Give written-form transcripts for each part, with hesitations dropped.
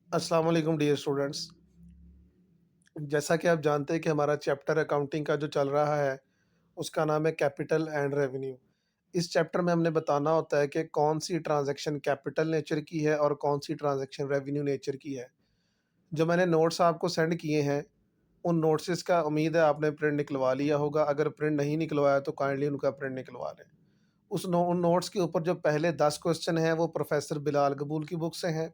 अस्सलाम वालेकुम dear students. जैसा कि आप जानते हैं कि हमारा चैप्टर अकाउंटिंग का जो चल रहा है, उसका नाम है कैपिटल एंड रेवेन्यू। इस चैप्टर में हमने बताना होता है कि कौन-सी ट्रांज़ैक्शन कैपिटल नेचर की है और कौन-सी ट्रांज़ैक्शन रेवेन्यू नेचर की है। जो मैंने नोट्स आपको सेंड किए हैं, उन नोट्सेस का उम्मीद है आपने प्रिंट निकलवा लिया होगा। अगर प्रिंट नहीं निकलवाया तो काइंडली उनका प्रिंट निकलवा लें। उन नोट्स के ऊपर जो पहले 10 क्वेश्चन हैं, वो प्रोफ़ेसर बिलाल कबूल की बुक से हैं।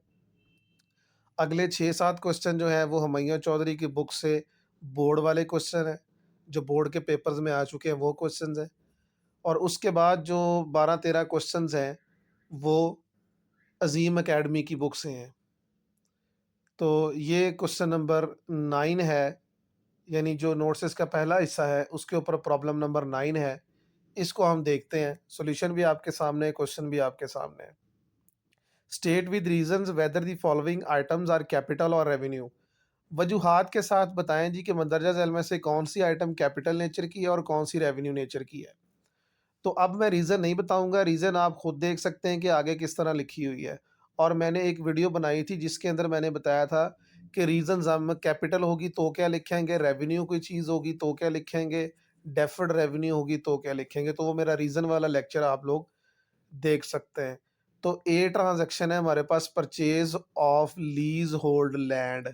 अगले 6-7 क्वेश्चन जो हैं वो हुमायूं चौधरी की बुक से बोर्ड वाले क्वेश्चन हैं, जो बोर्ड के पेपर्स में आ चुके हैं वो क्वेश्चंस हैं। और उसके बाद जो 12-13 क्वेश्चंस हैं, वो अज़ीम अकेडमी की बुक से हैं। तो ये क्वेश्चन नंबर 9 है, यानी जो नोट्स का पहला हिस्सा है उसके ऊपर प्रॉब्लम नंबर 9 है। इसको हम देखते हैं, सॉल्यूशन भी आपके सामने है, क्वेश्चन भी आपके सामने है। State with reasons whether the following items are capital और रेवेन्यू। वजूहात के साथ बताएं जी कि मंदरजा झैल में से कौन सी आइटम कैपिटल नेचर की है और कौन सी रेवेन्यू नेचर की है। तो अब मैं रीज़न नहीं बताऊंगा, रीज़न आप खुद देख सकते हैं कि आगे किस तरह लिखी हुई है। और मैंने एक वीडियो बनाई थी जिसके अंदर मैंने बताया था कि रीज़न्स हम कैपिटल होगी तो क्या लिखेंगे, रेवेन्यू कोई चीज़ होगी तो क्या लिखेंगे, डेफर्ड रेवेन्यू होगी तो क्या लिखेंगे। तो वो मेरा रीज़न वाला लेक्चर आप लोग देख सकते हैं। तो ए ट्रांजैक्शन है हमारे पास, purchase of leasehold land.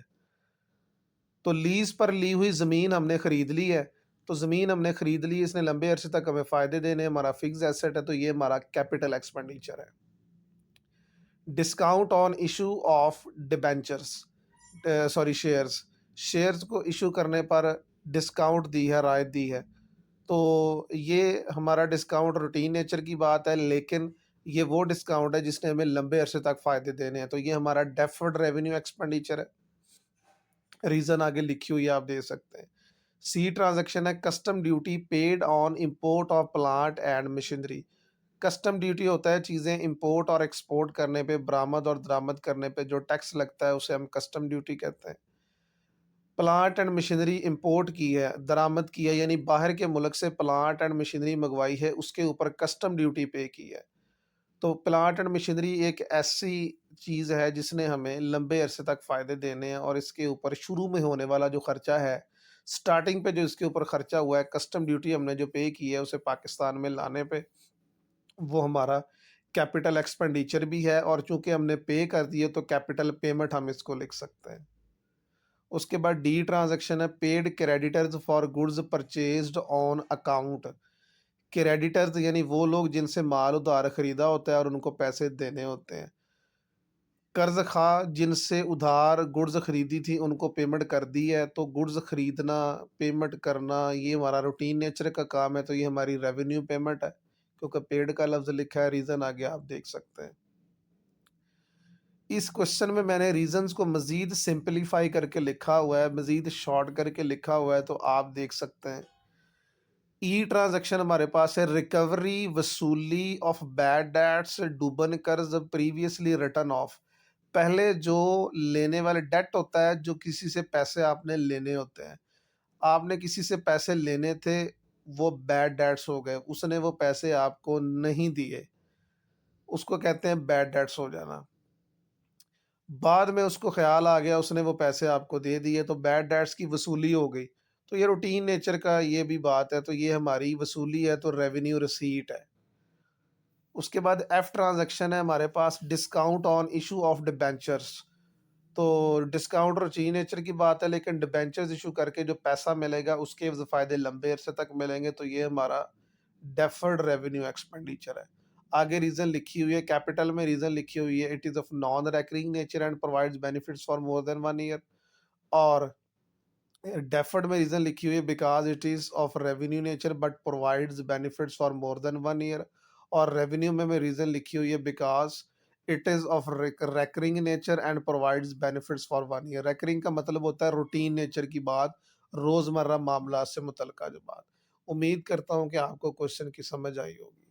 तो लीज़ पर ली हुई ज़मीन हमने ख़रीद ली है, तो ज़मीन हमने ख़रीद ली, इसने लंबे अरसे तक हमें फ़ायदे देने, हमारा फ़िक्स्ड एसेट है, तो ये हमारा कैपिटल एक्सपेंडिचर है। Discount on issue of debentures, sorry shares, shares को इशू करने पर डिस्काउंट दी है, रायत दी है। तो ये हमारा डिस्काउंट रूटीन नेचर की बात है, लेकिन ये वो डिस्काउंट है जिसने हमें लंबे अरसे तक फ़ायदे देने हैं, तो ये हमारा डेफर्ड रेवेन्यू एक्सपेंडिचर है। रीज़न आगे लिखी हुई है, आप देख सकते हैं। सी ट्रांजैक्शन है custom duty paid on import of plant and machinery. Custom duty होता है चीज़ें इंपोर्ट और एक्सपोर्ट करने पे, बरामद और दरामद करने पे जो टैक्स लगता है उसे हम कस्टम ड्यूटी कहते हैं। प्लांट एंड मशीनरी इंपोर्ट की है, दरामद की है, यानी बाहर के मुल्क से प्लांट एंड मशीनरी मंगवाई है, उसके ऊपर कस्टम ड्यूटी पे की है। तो प्लांट एंड मशीनरी एक ऐसी चीज़ है जिसने हमें लंबे अरसे तक फ़ायदे देने हैं, और इसके ऊपर शुरू में होने वाला जो खर्चा है, स्टार्टिंग पे जो इसके ऊपर खर्चा हुआ है, कस्टम ड्यूटी हमने जो पे की है उसे पाकिस्तान में लाने पे, वो हमारा कैपिटल एक्सपेंडिचर भी है, और चूंकि हमने पे कर दिए तो कैपिटल पेमेंट हम इसको लिख सकते हैं। उसके बाद डी ट्रांजैक्शन है paid creditors for goods purchased on account. Creditors यानी वो लोग जिनसे माल उधार खरीदा होता है और उनको पैसे देने होते हैं। कर्ज खा जिनसे उधार गुड्स खरीदी थी उनको पेमेंट कर दी है, तो गुड्स खरीदना, पेमेंट करना, ये हमारा रूटीन नेचर का काम है, तो ये हमारी रेवेन्यू पेमेंट है, क्योंकि पेड का लफ्ज़ लिखा है। रीज़न आगे आप देख सकते हैं। इस क्वेश्चन में मैंने रीजंस को मज़ीद सिंपलीफाई करके लिखा हुआ है, मज़ीद शॉर्ट करके लिखा हुआ है, तो आप देख सकते हैं। ई ट्रांजैक्शन हमारे पास है रिकवरी, वसूली ऑफ बैड डेट्स, डूबन कर्ज प्रीवियसली रिटर्न ऑफ। पहले जो लेने वाले डेट होता है, जो किसी से पैसे आपने लेने होते हैं, आपने किसी से पैसे लेने थे, वो बैड डेट्स हो गए, उसने वो पैसे आपको नहीं दिए, उसको कहते हैं बैड डेट्स हो जाना। बाद में उसको ख़्याल आ गया, उसने वो पैसे आपको दे दिए, तो बैड डेट्स की वसूली हो गई। तो ये रूटीन नेचर का ये भी बात है, तो ये हमारी वसूली है, तो रेवेन्यू रिसीट है। उसके बाद एफ ट्रांजैक्शन है हमारे पास discount on issue of debentures. तो डिस्काउंट रूटीन नेचर की बात है, लेकिन डिबेंचर्स इशू करके जो पैसा मिलेगा उसके फ़ायदे लंबे अरसे तक मिलेंगे, तो ये हमारा डेफर्ड रेवेन्यू एक्सपेंडिचर है। आगे रीज़न लिखी हुई है, कैपिटल में रीज़न लिखी हुई है, it is of non recurring nature and provides benefits for more than 1 year. और डेफर्ड में रीज़न लिखी हुई है because it is of revenue nature but provides benefits for more than 1 year. और रेवेन्यू में रीज़न लिखी हुई है because it is of recurring nature and provides benefits for 1 year. Recurring का मतलब होता है रूटीन नेचर की बात, रोज़मर्रा मामला से मुतल्लिक़ा जो बात। उम्मीद करता हूँ कि आपको क्वेश्चन की समझ आई होगी।